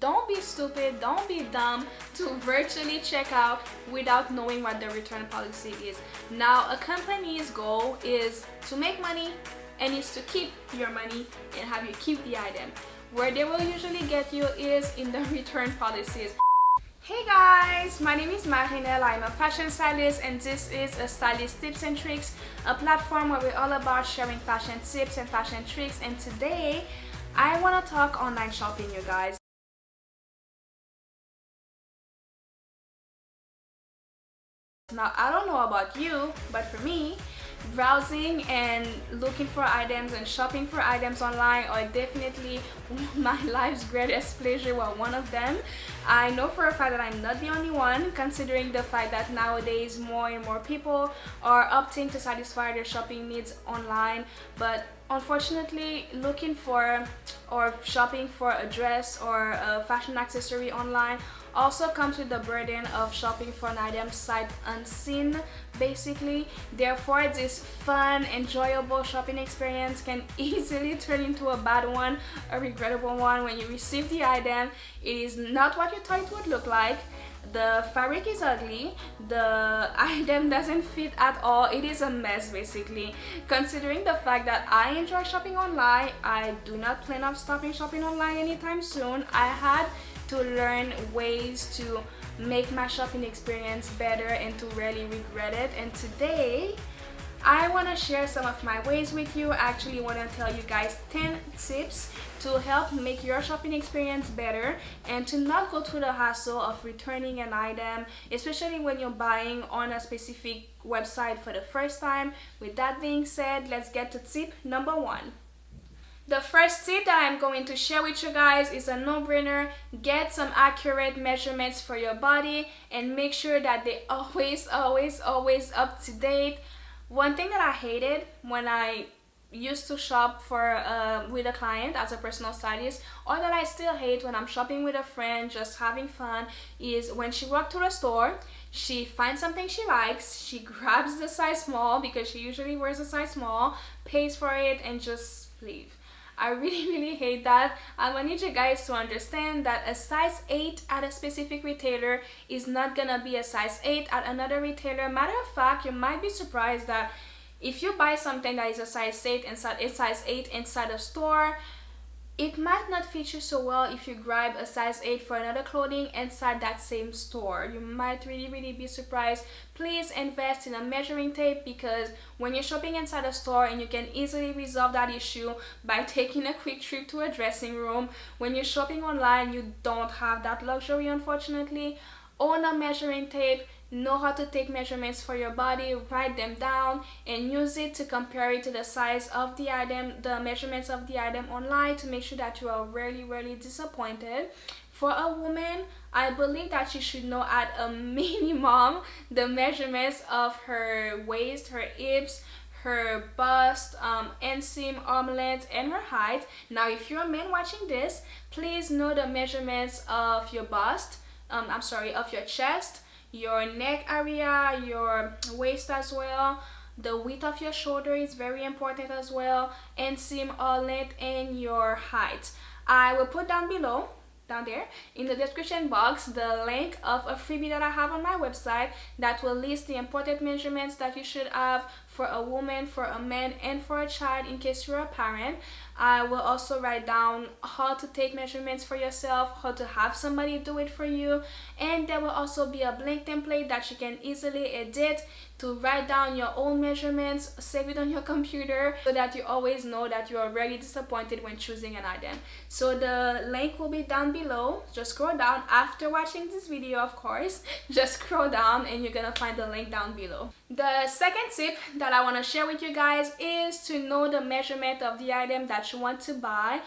don't be stupid, don't be dumb to virtually check out without knowing what the return policy is. Now, a company's goal is to make money and is to keep your money and have you keep the item. Where they will usually get you is in the return policies. Hey guys, my name is Marinelle. I'm a fashion stylist and this is a Stylist Tips and Tricks, a platform where we're all about sharing fashion tips and fashion tricks. And today I want to talk online shopping, you guys. Now, I don't know about you, but for me, browsing and looking for items and shopping for items online are definitely my life's greatest pleasure. Well, one of them. I know for a fact that I'm not the only one, considering the fact that nowadays more and more people are opting to satisfy their shopping needs online. But unfortunately, looking for or shopping for a dress or a fashion accessory online also comes with the burden of shopping for an item sight unseen, basically. Therefore, this fun, enjoyable shopping experience can easily turn into a bad one, a regrettable one. When you receive the item, it is not what you thought it would look like. The fabric is ugly, the item doesn't fit at all. It is a mess, basically. Considering the fact that I enjoy shopping online, I do not plan on stopping shopping online anytime soon. I had to learn ways to make my shopping experience better and to really regret it. And today I want to share some of my ways with you. I actually want to tell you guys 10 tips to help make your shopping experience better and to not go through the hassle of returning an item, especially when you're buying on a specific website for the first time. With that being said, let's get to tip number 1. The first tip that I'm going to share with you guys is a no-brainer. Get some accurate measurements for your body and make sure that they always up to date. One thing that I hated when I used to shop for with a client as a personal stylist, or that I still hate when I'm shopping with a friend just having fun, is when she walked to the store, she finds something she likes, she grabs the size small because she usually wears a size small, pays for it, and just leave. I really hate that. I want you guys to understand that a size 8 at a specific retailer is not gonna be a size 8 at another retailer. Matter of fact, you might be surprised that if you buy something that is a size 8 inside a store, it might not fit you so well if you grab a size 8 for another clothing inside that same store. You might really be surprised. Please invest in a measuring tape, because when you're shopping inside a store, and you can easily resolve that issue by taking a quick trip to a dressing room. When you're shopping online, you don't have that luxury, unfortunately. Own a measuring tape. Know how to take measurements for your body, write them down, and use it to compare it to the size of the item, the measurements of the item online, to make sure that you are really disappointed. For a woman, I believe that she should know at a minimum the measurements of her waist, her hips, her bust, inseam, arm length, and her height. Now, if you're a man watching this, please know the measurements of your bust, of your chest, your neck area, your waist as well. The width of your shoulder is very important as well, inseam, arm length, and your height. I will put down there in the description box the link of a freebie that I have on my website that will list the important measurements that you should have for a woman, for a man, and for a child in case you're a parent. I will also write down how to take measurements for yourself, how to have somebody do it for you, and there will also be a blank template that you can easily edit to write down your own measurements, save it on your computer, so that you always know that you are really disappointed when choosing an item. So the link will be down below. Just scroll down after watching this video, of course. Just scroll down and you're gonna find the link down below. The second tip that I want to share with you guys is to know the measurement of the item that you want to buy.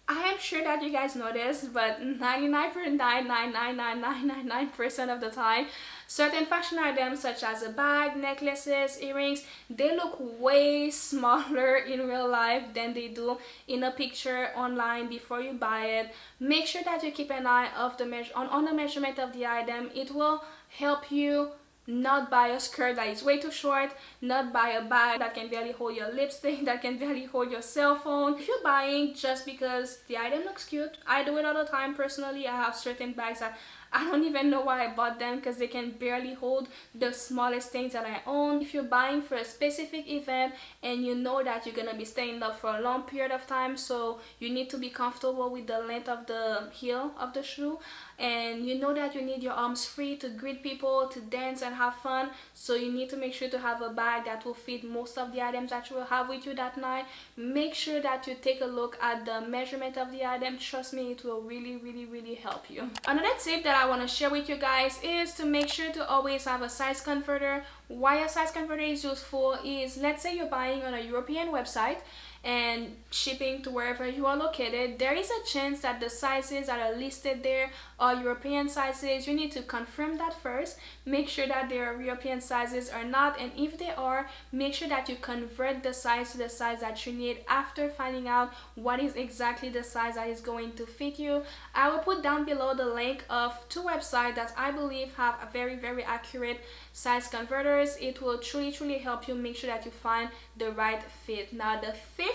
I am sure that you guys know this, but 99.9999999% of the time, certain fashion items such as a bag, necklaces, earrings, they look way smaller in real life than they do in a picture online before you buy it. Make sure that you keep an eye of on the measurement of the item. It will help you not buy a skirt that is way too short, not buy a bag that can barely hold your lipstick, that can barely hold your cell phone. If you're buying just because the item looks cute, I do it all the time personally. I have certain bags that I don't even know why I bought them because they can barely hold the smallest things that I own. If you're buying for a specific event and you know that you're gonna be staying up for a long period of time, so you need to be comfortable with the length of the heel of the shoe, and you know that you need your arms free to greet people, to dance and have fun, so you need to make sure to have a bag that will fit most of the items that you will have with you that night. Make sure that you take a look at the measurement of the item. Trust me, it will really help you. Another tip that I want to share with you guys is to make sure to always have a size converter. Why a size converter is useful is, let's say you're buying on a European website and shipping to wherever you are located, there is a chance that the sizes that are listed there are European sizes. You need to confirm that first, make sure that they are European sizes or not, and if they are, make sure that you convert the size to the size that you need after finding out what is exactly the size that is going to fit you. I will put down below the link of 2 websites that I believe have a very accurate size converters. It will truly help you make sure that you find the right fit. Now the 5th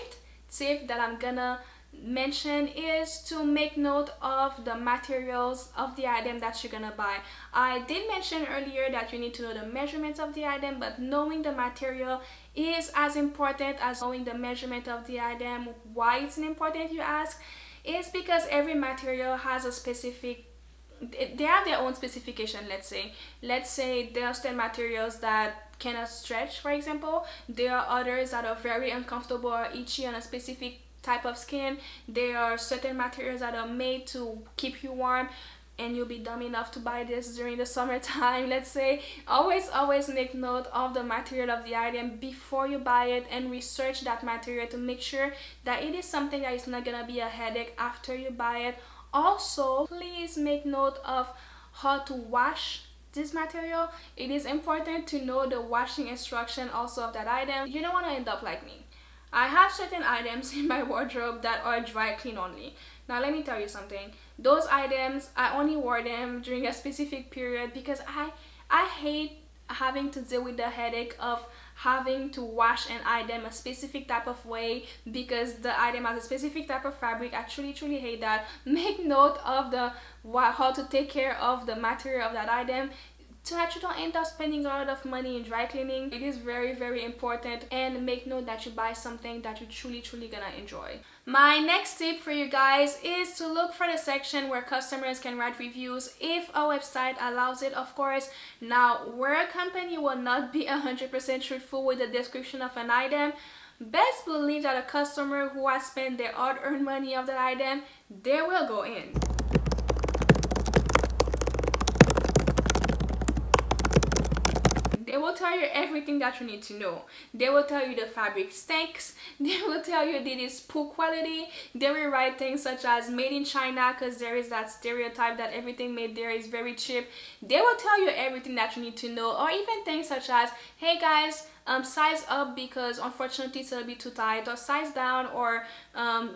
tip that I'm gonna mention is to make note of the materials of the item that you're gonna buy. I did mention earlier that you need to know the measurements of the item, but knowing the material is as important as knowing the measurement of the item. Why it's important, you ask? Is because every material has a specific, they have their own specification. Let's say there are certain materials that cannot stretch, for example. There are others that are very uncomfortable or itchy on a specific type of skin. There are certain materials that are made to keep you warm, and you'll be dumb enough to buy this during the summertime, let's say. Always make note of the material of the item before you buy it, and research that material to make sure that it is something that is not gonna be a headache after you buy it. Also, please make note of how to wash this material. It is important to know the washing instruction also of that item. You don't want to end up like me. I have certain items in my wardrobe that are dry clean only. Now let me tell you something. Those items, I only wore them during a specific period because I hate having to deal with the headache of having to wash an item a specific type of way because the item has a specific type of fabric. I truly hate that. Make note of the how to take care of the material of that item so that you don't end up spending a lot of money in dry cleaning. It is very important, and make note that you buy something that you truly gonna enjoy. My next tip for you guys is to look for the section where customers can write reviews if a website allows it, of course. Now, where a company will not be 100% truthful with the description of an item, best believe that a customer who has spent their hard-earned money of that item, they will go in. They will tell you everything that you need to know. They will tell you the fabric stinks. They will tell you that it is poor quality. They will write things such as made in China, because there is that stereotype that everything made there is very cheap. They will tell you everything that you need to know, or even things such as, hey guys, size up because unfortunately it's a little bit too tight, or size down, or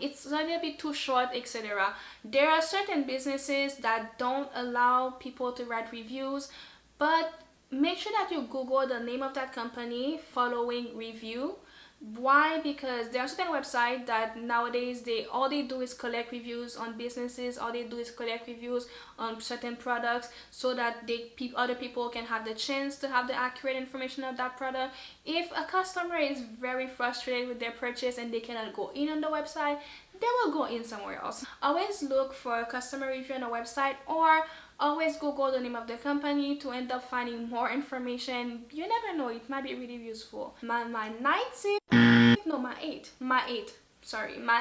it's a little bit too short, etc. There are certain businesses that don't allow people to write reviews, but make sure that you Google the name of that company following review. Why? Because there are certain websites that nowadays all they do is collect reviews on businesses, all they do is collect reviews on certain products, so that other people can have the chance to have the accurate information of that product. If a customer is very frustrated with their purchase and they cannot go in on the website, they will go in somewhere else. Always look for a customer review on a website, or always Google the name of the company to end up finding more information. You never know, it might be really useful. My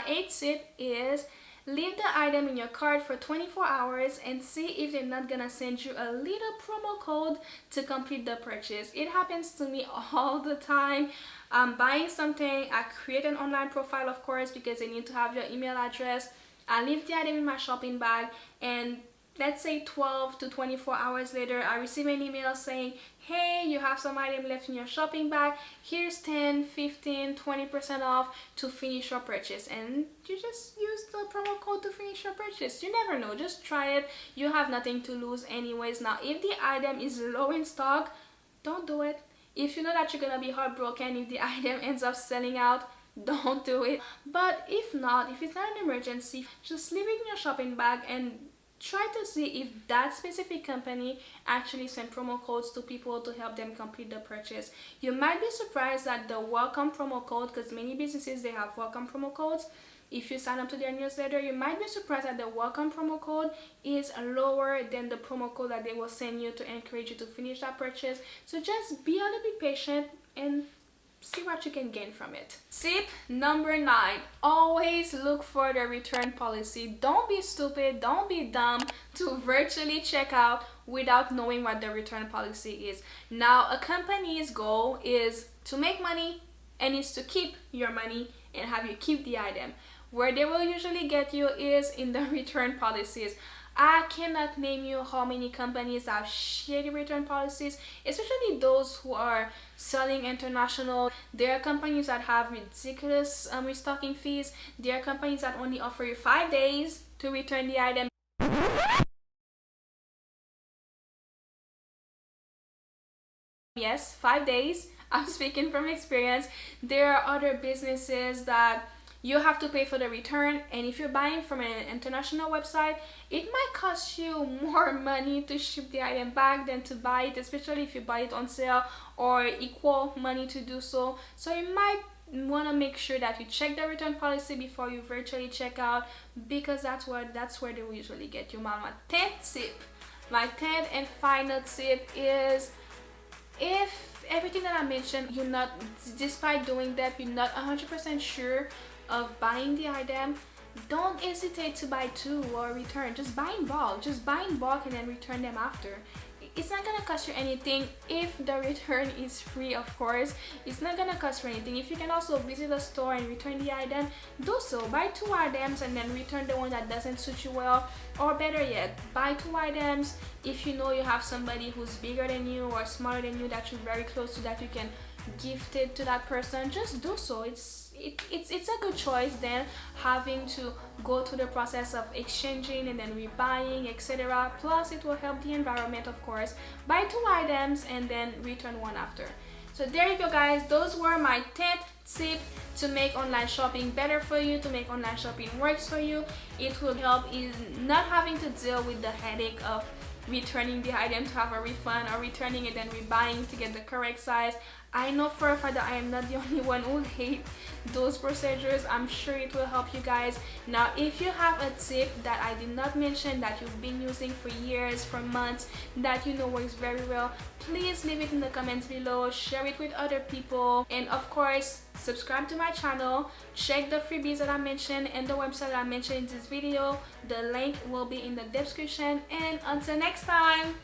eighth tip is leave the item in your cart for 24 hours and see if they're not gonna send you a little promo code to complete the purchase. It happens to me all the time. I'm buying something, I create an online profile, of course, because they need to have your email address. I leave the item in my shopping bag, and let's say 12 to 24 hours later, I receive an email saying, hey, you have some item left in your shopping bag. Here's 10, 15, 20% off to finish your purchase. And you just use the promo code to finish your purchase. You never know. Just try it. You have nothing to lose anyways. Now, if the item is low in stock, don't do it. If you know that you're gonna be heartbroken if the item ends up selling out, don't do it. But if not, if it's not an emergency, just leave it in your shopping bag and try to see if that specific company actually send promo codes to people to help them complete the purchase. You might be surprised at the welcome promo code, because many businesses, they have welcome promo codes. If you sign up to their newsletter, you might be surprised that the welcome promo code is lower than the promo code that they will send you to encourage you to finish that purchase. So just be a little bit patient and see what you can gain from it. Tip number 9, always look for the return policy. Don't be stupid, don't be dumb to virtually check out without knowing what the return policy is. Now, a company's goal is to make money and is to keep your money and have you keep the item. Where they will usually get you is in the return policies. I cannot name you how many companies have shady return policies, especially those who are selling international. There are companies that have ridiculous restocking fees. There are companies that only offer you 5 days to return the item. Yes, 5 days. I'm speaking from experience. There are other businesses that you have to pay for the return, and if you're buying from an international website, it might cost you more money to ship the item back than to buy it, especially if you buy it on sale, or equal money to do so. So you might want to make sure that you check the return policy before you virtually check out, because that's where they will usually get you. My 10th tip, my 10th and final tip is, if everything that I mentioned, you're not, despite doing that, you're not 100% sure of buying the item, don't hesitate to buy 2 or return. Just buy in bulk. Just buy in bulk and then return them after. It's not gonna cost you anything. If the return is free, of course, it's not gonna cost you anything. If you can also visit a store and return the item, do so. Buy 2 items and then return the one that doesn't suit you well. Or better yet, buy 2 items. If you know you have somebody who's bigger than you or smaller than you that you're very close to, that you can gift it to that person, just do so. It's a good choice than having to go through the process of exchanging and then rebuying, etc. Plus it will help the environment, of course. Buy 2 items and then return 1 after. So there you go, guys. Those were my 10th tip to make online shopping better for you, to make online shopping works for you. It will help in not having to deal with the headache of returning the item to have a refund, or returning it and rebuying to get the correct size. I know for a fact that I am not the only one who hates those procedures. I'm sure it will help you guys. Now, if you have a tip that I did not mention, that you've been using for years, for months, that you know works very well, please leave it in the comments below, share it with other people, and of course, subscribe to my channel. Check the freebies that I mentioned and the website that I mentioned in this video. The link will be in the description, and until next time,